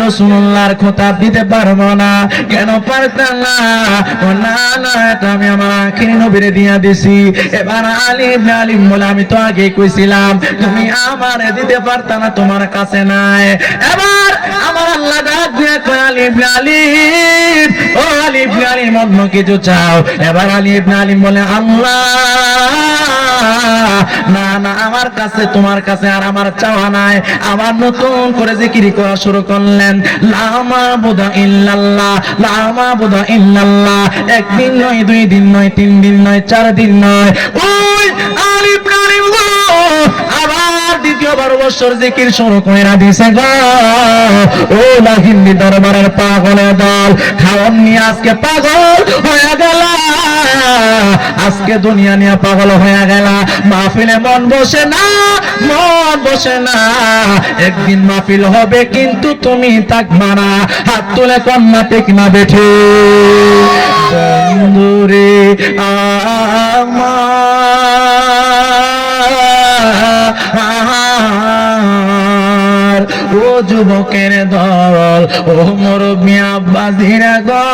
রাসূলুল্লাহর খোতাব দিতে পারবো না। কেন পারতাম না? ও না না, এটা আমি আমার আখিরি নবীরে দিয়া দিছি। এবার আলী ইবনে আলিম বলে, আমি তো আগে কইছিলাম তুমি আমারে দিতে পারতা না, তোমার কাছে নাই। এবার আমার আল্লাহ ডাক দিয়ে কয়, আলী ইবনে আলিম, ও আলী ইবনে আলিম, অন্য কিছু চাও? এবার আলী ইবনে আলিম বলে, আল্লাহ না না, আমার কাছে তোমার কাছে আর আমার চাওয়া নাই। আবার নতুন করে জিকির করা শুরু করলেন, লা মাবুদা ইল্লাল্লাহ, লা মাবুদা ইল্লাল্লাহ। একদিন নয়, 2 দিন নয়, 3 দিন নয়, 4 দিন নয়, ওই আলী ইবনে আলিম আবার দ্বিতীয়বার বছর জিকির শুরু কইরা দিছে গো। ও লাহিন্দি দরবারের পাগলের দল, খাওয়ান নিয়ে আজকে পাগল হয়ে গেল, আজকে দুনিয়া নিয়ে পাগল হয়ে গেল। মাহফিলে মন বসে না, মন বসে না। একদিন মাহফিল হবে কিন্তু তুমি থাকবা না। হাত তুলে কন্যা ঠিক না বেঠে? বন্ধুরে আমার, ও যুবকের দল, ও মুরব্বি আব্বাজিরা গো,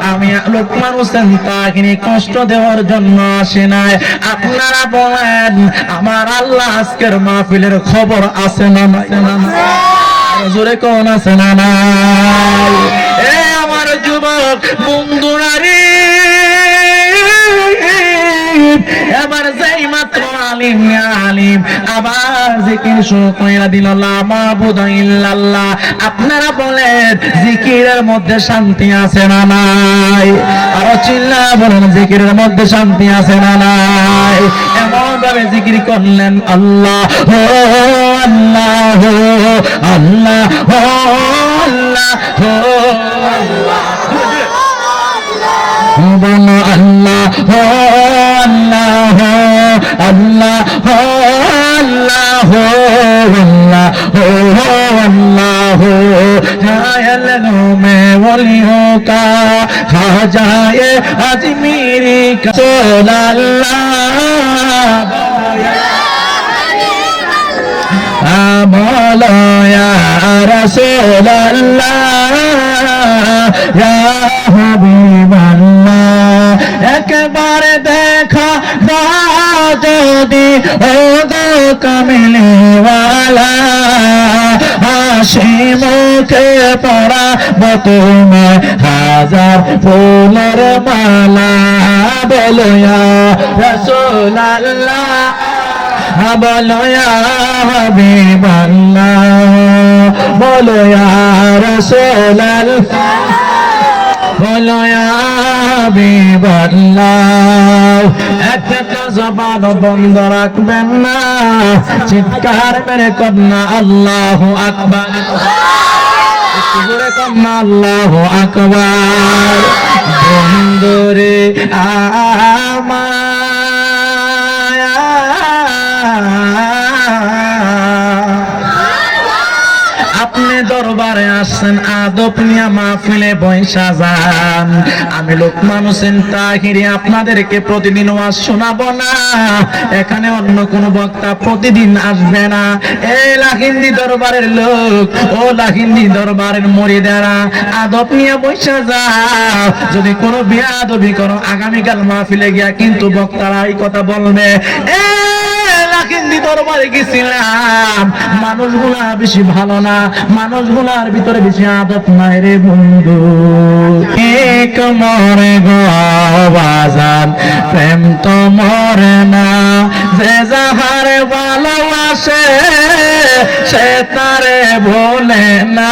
আমি লোকমান হোসেন তাহিনী কষ্ট দেওয়ার জন্য আসি নাই। আপনারা বলেন, আমার আল্লাহ আজকের মাহফিলের খবর আছে না নাই? জোরে কোন আছে না নাই? এ আমার যুবক বন্ধুরা রে, এবার যেই মাত্র আলিম আলিম আবার জিকির শুরু কইরা দিল, লা মাবুদা ইল্লাল্লাহ। আপনারা বলেন, জিকিরের মধ্যে শান্তি আছে না নাই? আরো চিল্লা বলেন, জিকিরের মধ্যে শান্তি আছে না নাই? এমন ভাবে জিকির করলেন, আল্লাহ হো আল্লাহ হো আল্লাহ হো আল্লাহ হো আল্লাহ, বলো আল্লাহ হো আল্লাহ হো আল্লাহ হো আল্লাহ হো আল্লাহ হো আল্লাহ হো জায়ল মে ওলিयों का খাজায়ে আজমিরি का আল্লাহ বলো ইয়া রাসূলুল্লাহ ইয়া হাবিবাল্লাহ, একবার দেখা দাও যদি ও গো কামিলে ওয়ালা, হাসি মুখে পরাবো তোমায় হাজার ফুলের মালা। বলো ইয়া রাসূলুল্লাহ, বলো ইয়া হাবিবাল্লাহ, বলো ইয়া রাসূলুল্লাহ, বলো ইয়া হাবিবাল্লাহ। একটা জবান বন্ধ রাখবেন না, চিৎকার মেরে কন্যা আল্লাহু আকবার, জোরে কন্যা আল্লাহু আকবার। বন্ধুরে আমার, আপনি দরবারে আসছেন, আদব নিয়া মাহফিলে বৈশা যান। আমি লোকমান হোসেন তাহিরি আপনাদেরকে প্রতিদিন ওয়াজ শোনাবো না। এখানে অন্য কোন বক্তা প্রতিদিন আসবে না। এই লাহিন্দি দরবারের লোক, ও লাহিন্দি দরবারের মুরিদেরা, আদব নিয়ে বৈশা যাও। যদি কোনো বেয়াদবি করো, আগামীকাল মাহফিলে গিয়া কিন্তু বক্তারা এই কথা বলবে, লাহিন্দি দরবারে গেছিলাম, মানুষগুলা বেশি ভালো না, মানুষগুলার ভিতরে বেশি আদব নাই রে বন্ধু। এক মরে গো বাজান, প্রেম তো মরে না, যে যাহারে ভালোবাসে সে তারে ভোলে না।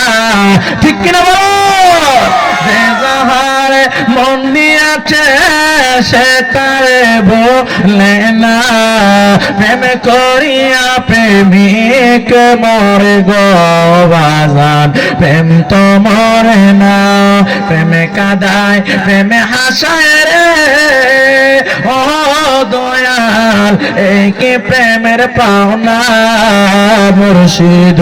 ঠিক কিনা বলো? যে যাহারে মন দিয়াছে সে তারে ভোলে না, প্রেম করিয়া প্রেমিক মরে গো বাজান, প্রেম তো মরে না। প্রেমে কাদায় প্রেমে হাসায় রে, ও দয়াল এই কি প্রেমের পাওনা মুর্শিদ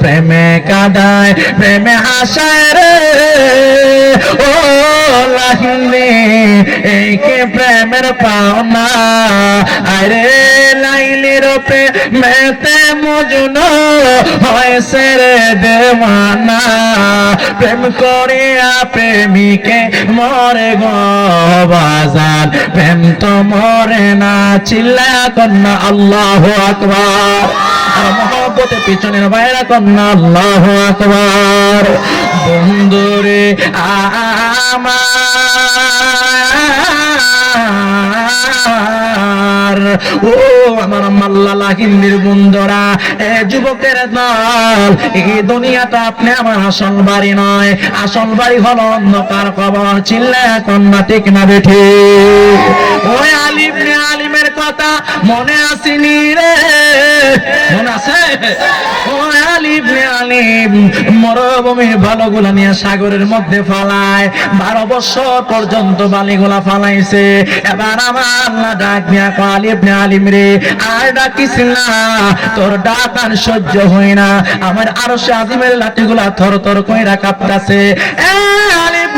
প্রেমে কাদায় প্রেমে হাসায় রে ও লাহিনী এই কি প্রেমের পাওনা আরে লাইলির প্রেমেতে মজনু হয়েছে রে দেওয়ানা প্রেম করিয়া প্রেমিকে মরে গো বাজান প্রেম তো মরে না চিল্লা কন্যা আল্লাহু আকবার আর মহব্বতের পিছনের বাইরা কন্যা আল্লাহু আকবার বন্ধুরে আমার ও আমার মাল্লালা হিন্দির বন্ধুরা এ যুবকের দল এই দুনিয়াটা আপনি আমার আসল বাড়ি নয় আসল বাড়ি হলো অন্ধকার কবর চিল্লা কন্যা ঠিক না বেঠি ওই আলিমের কথা মনে আসেনি রে মনে আছে ওই আলিম মরুভূমির বালুগুলা নিয়ে সাগরের মধ্যে ফালায় 12 বছর পর্যন্ত বালিগুলা ফালাইছে এবার আমার আল্লাহ ডাক দিয়া কয় আলিম রে আর ডাকিস না তোর ডাক আর সহ্য হয় না আমার আরশে আজিমের লাঠিগুলা থরথর কইরা কাঁপতাছে আলিম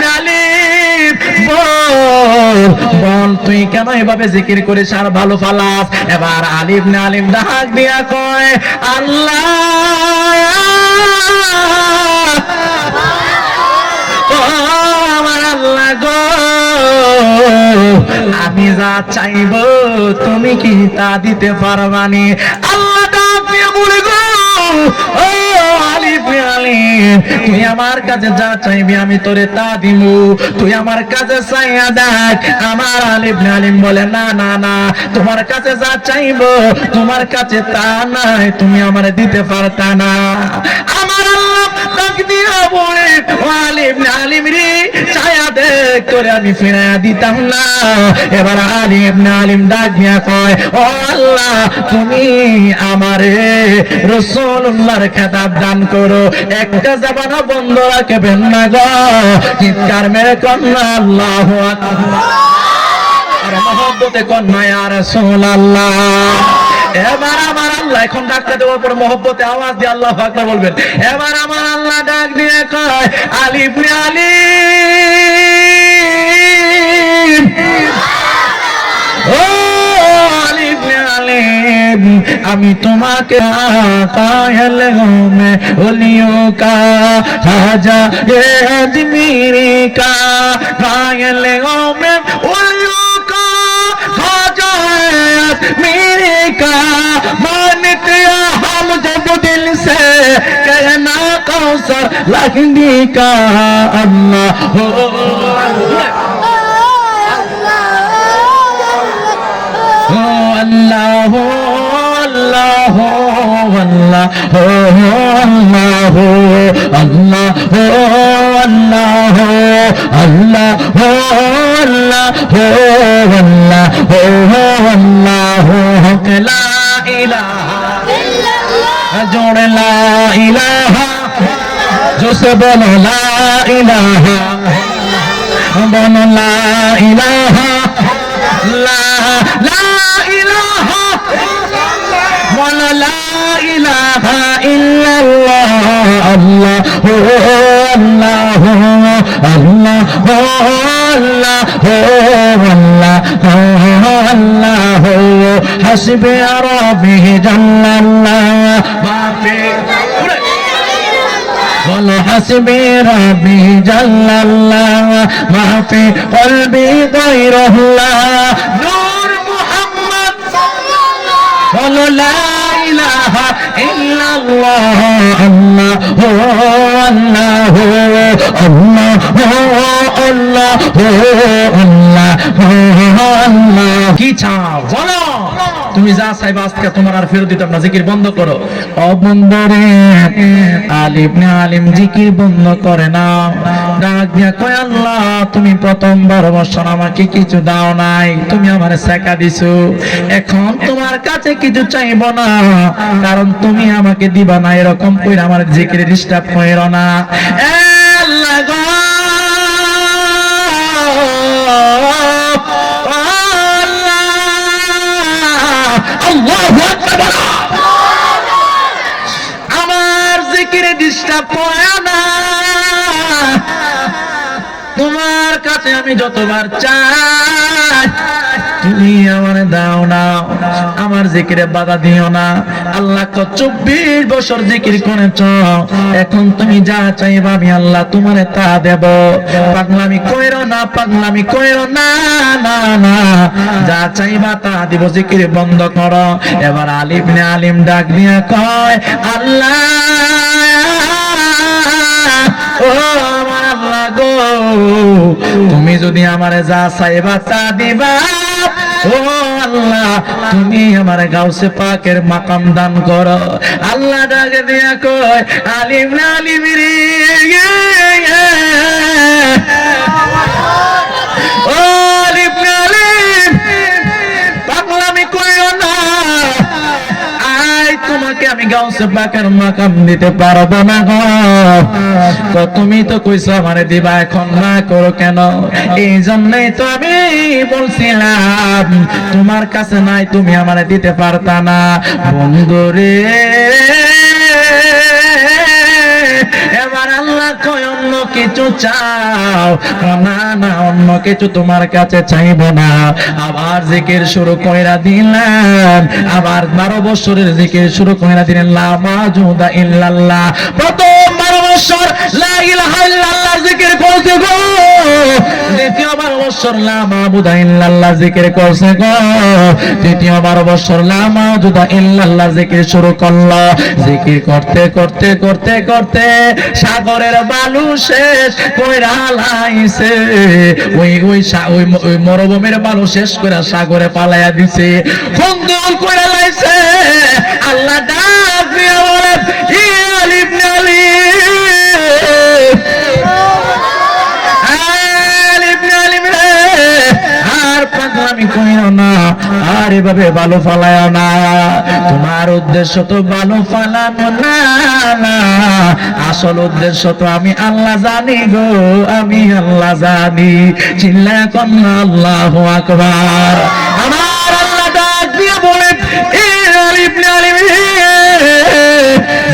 বল তুই কেন এভাবে জিকির করিস আর ভালো ফালাস এবার আলিম ডাক দিয়া কয় আল্লাহ আমার আল্লাহ গো আমি যা চাইব তুমি কি তা দিতে পারবানি আল্লাহ ডাক দিয়ে বলে গো ও আলিম তুই আমার কাছে যা চাইবি আমি তোরে তা দিব তুই আমার কাছে চাইয়া দেখ আমার আলিম বলে না না না তোমার কাছে যা চাইব তোমার কাছে তা নাই তুমি আমার দিতে পারতা না আমার আল্লাহ ডাক দিয়া বলে ও আলিম রে চায়া দেখ তোরে আমি ফিরাইয়া দিতাম না এবার আলিম ডাক দিয়া কয় ও আল্লাহ তুমি আমারে রাসূলুল্লাহর খেতাব দান করো একটা জবান বন্ধ রাখবেন না গো চিৎকার মেরে কন্যা আল্লাহু আকবার আর মহব্বতে কন্যা ইয়া রাসূলুল্লাহ এবার আমার আল্লাহ এখন ডাকতে দেওয়ার পর মহব্বতে আওয়াজ দিয়ে আল্লাহু আকবার বলবেন এবার আমার আল্লাহ ডাক দিয়ে কয় আলিম ও আলিম আমি তোমাকে কাयल में ओलियों का खाजा ये अजमीरी का कायल में ओलियों का खाजा अजमीरी का मानते हम जब दिल से कहना कौसर लगनी का अल्लाह हो अल्लाह अल्लाह अल्लाह अल्लाह अल्लाह अल्लाह अल्लाह अल्लाह ला इलाहा जोड़ ला इलाहा जो से बोलो ला इलाहा बोलो ला इलाहा ला ला इलाहा बोलो ला इलाहा इल्लल्लाह अल्लाह अल्लाह अल्लाह अल्लाह अल्लाह हस्बी रब्बी जल्लल्लाह माफी बोलो हस्बी रब्बी जल्लल्लाह माफी क़ल्बी गैरुल्लाह नूर मुहम्मद बोलो ला इलाहा इल्लल्लाह अल्लाह अल्लाह अल्लाह अल्लाह अल्लाह কি চাও বলো তুমি যা চাইবা আজকে তোমার আর ফেরত দিতাম না জিকির বন্ধ করো ও বন্ধুরে আলিম জিকির বন্ধ করে না ডাক দিয়া কয় আল্লাহ তুমি প্রথমবার বছর আমাকে কিছু দাও নাই তুমি আমারে শেখা দিছো এখন তোমার কাছে কিছু চাইবো না কারণ তুমি আমাকে দিবা না এরকম কইরা আমার জিকিরে ডিস্টার্ব কইরো না আল্লাহ গো আল্লাহ আল্লাহু আকবার। আমার জিকিরে ডিস্টার্ব করে না, তোমার কাছে আমি যতবার চাই তুমি আমার দাও না, আমার জিকিরে বাধা দিও না। আল্লাহ 24 বছর জিকির করেছ, এখন তুমি যা চাইবা আমি আল্লাহ তোমারে তা দেব। পাগলামি কইরো না, পাগলামি কইরো না, না না, যা চাইবা তা দিব, জিকির বন্ধ করো। এবার আলিম নে আলিম ডাক দিয়া কয় আল্লাহ, ও আমার আল্লাহ গো, তুমি যদি আমারে যা চাইবা তা দিবা। ও আল্লাহ, তুমি আমার গাউসে পাকের মাকাম দান করো। আল্লাহ ডাকে দিয়া কয় আলিম না আলিম রে, ও আলিম না আলিম, পাগলামি কইও না, তোমাকে আমি গাউসে পাকের মাকাম দিতে পারবো না গো। তো তুমি তো কইছো আমারে দিবা, এখন না করো কেন? এই জন্যই তো আমি বলছিলাম তোমার কাছে নাই, তুমি আমারে দিতে পারতা না। বন্ধুরে এবার আল্লাহ কয় অন্য কিছু চাও না, না অন্য কিছু তোমার কাছে চাইবো না। আবার জিকির শুরু কইরা দিলেন, আবার 12 বছরের জিকির শুরু কইরা দিলেন, লা মাউজুদা ইল্লাল্লাহ। প্রথম 12 বছর লা ইলাহা ইল্লাল্লাহ জিকির করতে গো, দ্বিতীয় 12 বছর লা মাবুদা ইল্লাল্লাহ জিকির করছে গো, তৃতীয় 12 বছর লা মাউজুদা ইল্লাল্লাহ জিকির শুরু করলো। জিকির করতে করতে করতে করতে সাগরের বালু শেষ কইরা লাইছে, ওই মরুভূমির বালু শেষ করে সাগরে পালাইয়া দিছে, খন্দল কইরা লাইছে। আল্লাহ ডাক দিয়া বলে ইয়া আলিম আলিম রে, আর পাগলামি কইও না, আর এভাবে বালু ফালায়ও না। তোমার উদ্দেশ্য তো বালু ফালানো না, না, আসল উদ্দেশ্য তো আমি আল্লাহ জানি গো, আমি আল্লাহ জানি। চিল্লায়া কন্না আল্লাহু আকবার। আমার আল্লাহ ডাক দিয়ে বলেন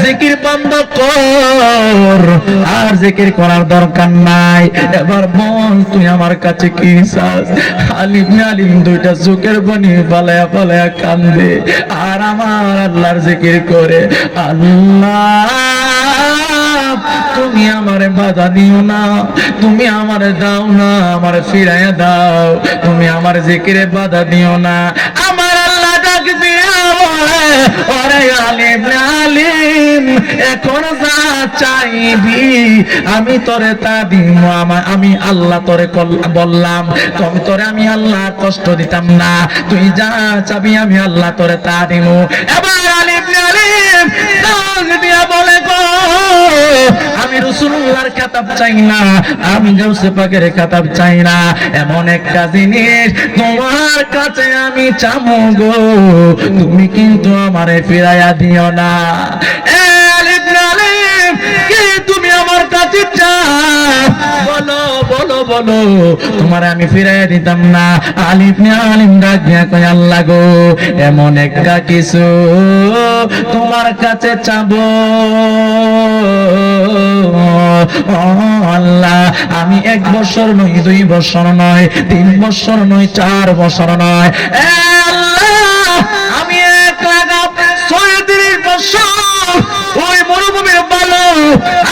জিকির বন্ধ কর, আর জিকির করার দরকার নাই। এবার বল তুই আমার কাছে কি চাস? আলিম আলিম দুইটা চোখের পানি পালায়া পালায়া কান্দে, আর আমার আল্লাহর জিকির করে আল্লাহ তুমি আমারে বাধা দিও না, তুমি আমারে দাও না, আমারে ফিরাইয়া দাও, তুমি আমার জিকিরে বাধা দিও না। আমার আল্লাহ ডাক দিয়া বলে ওরে আলিম আলিম, এখন যা চাইবি আমি তোরে তা দিব। আমি আল্লাহ তোরে বললাম, তোরে আমি আল্লাহ কষ্ট দিতাম না, তুই যা চাবি আমি আল্লাহ তোরে তা দিব। এবার আলিম আলিম ডাক দিয়া বলে গো, আমি রাসূলুল্লাহর খেতাব চাই না, আমি গাউসে পাকের খেতাব চাই না, এমন একটা জিনিস তোমার কাছে আমি চামু গো, তুমি কিন্তু আমারে ফিরাইয়া দিও না। তুমি আমার কাছে চাও, বলো বলো বলো, তোমার আমি ফিরাইয়া দিতাম না। আলিম আলিম ডাক দিয়া কয় আল্লাহ গো, এমন একটা কিছু তোমার কাছে চাবো আল্লাহ, আমি 1 বছর নয়, 2 বছর নয়, 3 বছর নয়, 4 বছর নয়, আমি 1,36 বছর ওই মরুভূমির বালু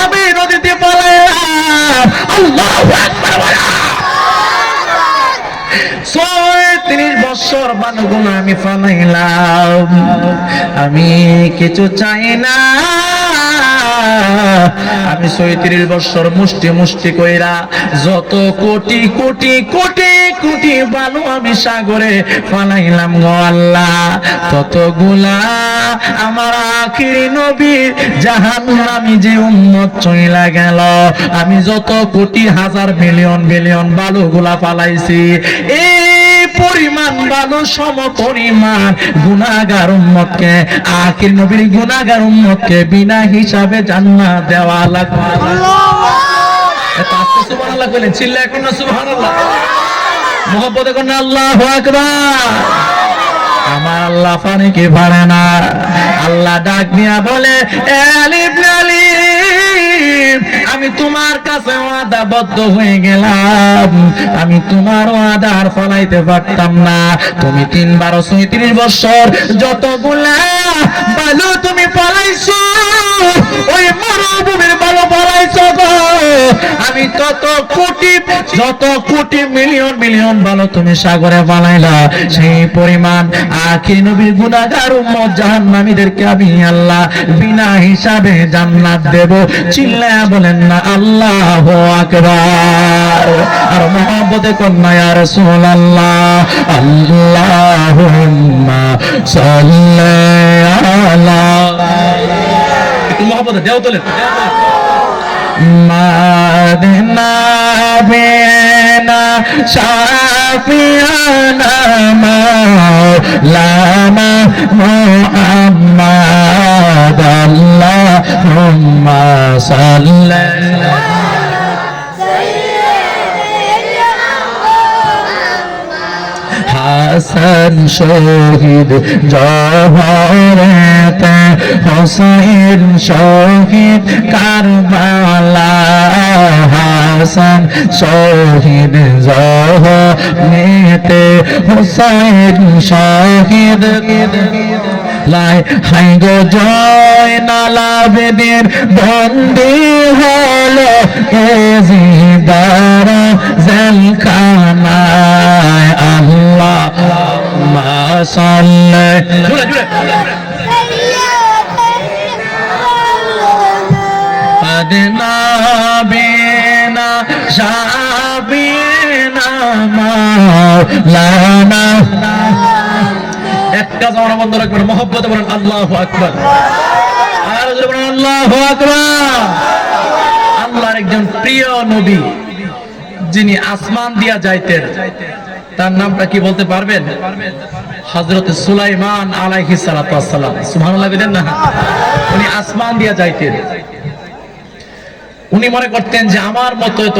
আমি নদীতে পালাইলাম। আল্লাহু আকবার। 36 বছর বালুগুলো আমি ফালাইলাম, আমি কিছু চাই না। আমি 36 বছর মুষ্টি মুষ্টি কইরা যত কোটি কোটি কোটি কোটি বালু আমি সাগরে ফালাইলাম গো আল্লাহ, ততগুলা আমার আখিরি নবীর জাহান্নামী যে উম্মত চইলা গেল। আমি যত কোটি হাজার মিলিয়ন বিলিয়ন বালুগুলা ফালাইছি, এই পরিমাণ বালু সম পরিমাণ গুনাহগার উম্মতকে, আখির নবীর গুনাহগার উম্মতকে বিনা হিসাবে জান্নাত দেওয়া লাগবে। এত আস্তে সুবহানাল্লাহ কইলেন, চিল্লায় কোন সুবহানাল্লাহ, মুহাব্বতে কোন আল্লাহু আকবার। আমার আল্লাহ পানিকে পারে না। আল্লাহ ডাক দিয়া বলে, এ আলিফ আলিফ, আমি তোমার কাছে ওয়াদাবদ্ধ হয়ে গেলাম, আমি তোমার ওয়াদা আর ফলাইতে পারতাম না। তুমি ৩-১২-৩৬ বছর যতগুলা বালু তুমি পালাইছো, ওই মরুভূমির বালু পালাইছো গো, আমি যত কোটি মিলিয়ন মিলিয়ন বালু তুমি সাগরে পালাইলা, সেই পরিমাণ আখির নবীর গুনাহগার উম্মত জাহান্নামীদেরকে আমি আল্লাহ বিনা হিসাবে জান্নাত দেব। চিল্লায়া বলেন না আল্লাহু আকবার। আর মুহাব্বতে কন্যা ইয়া রাসূলুল্লাহ, আল্লাহুম্মা সাল্লি আলা, একটু মুহাব্বতে দেও তোলেন। মাদিনা বেনা শাফিয়ানা মাওলানা মুহাম্মাদ, আল্লাহুম্মা সাল্লি হাসান শহীদ জওহরতে, হুসাইন শহীদ কারবালা, হাসান শহীদ জওহরতে, হুসাইন শহীদ লাই হাই গো জয়নাল আবেদীন বন্দী হলো এজিদারা জেলখানায়, আল্লাহুম্মা সাল্লি আদনা বিনা শাবিনা মাওলানা। একটা জামানা বন্ধ রাখবেন, মহব্বতে বলেন আল্লাহু আকবার, আর জোরে বলেন আল্লাহু আকবার। আল্লাহর একজন প্রিয় নবী যিনি আসমান দিয়া যাইতেন, তার নামটা কি বলতে পারবেন? হযরত সুলাইমান আলাইহিস সালাতু ওয়াস সালাম। সুবহানাল্লাহ বলেন না। উনি আসমান দিয়া যাইতেন, উনি মনে করতেন যে আমার মতো এত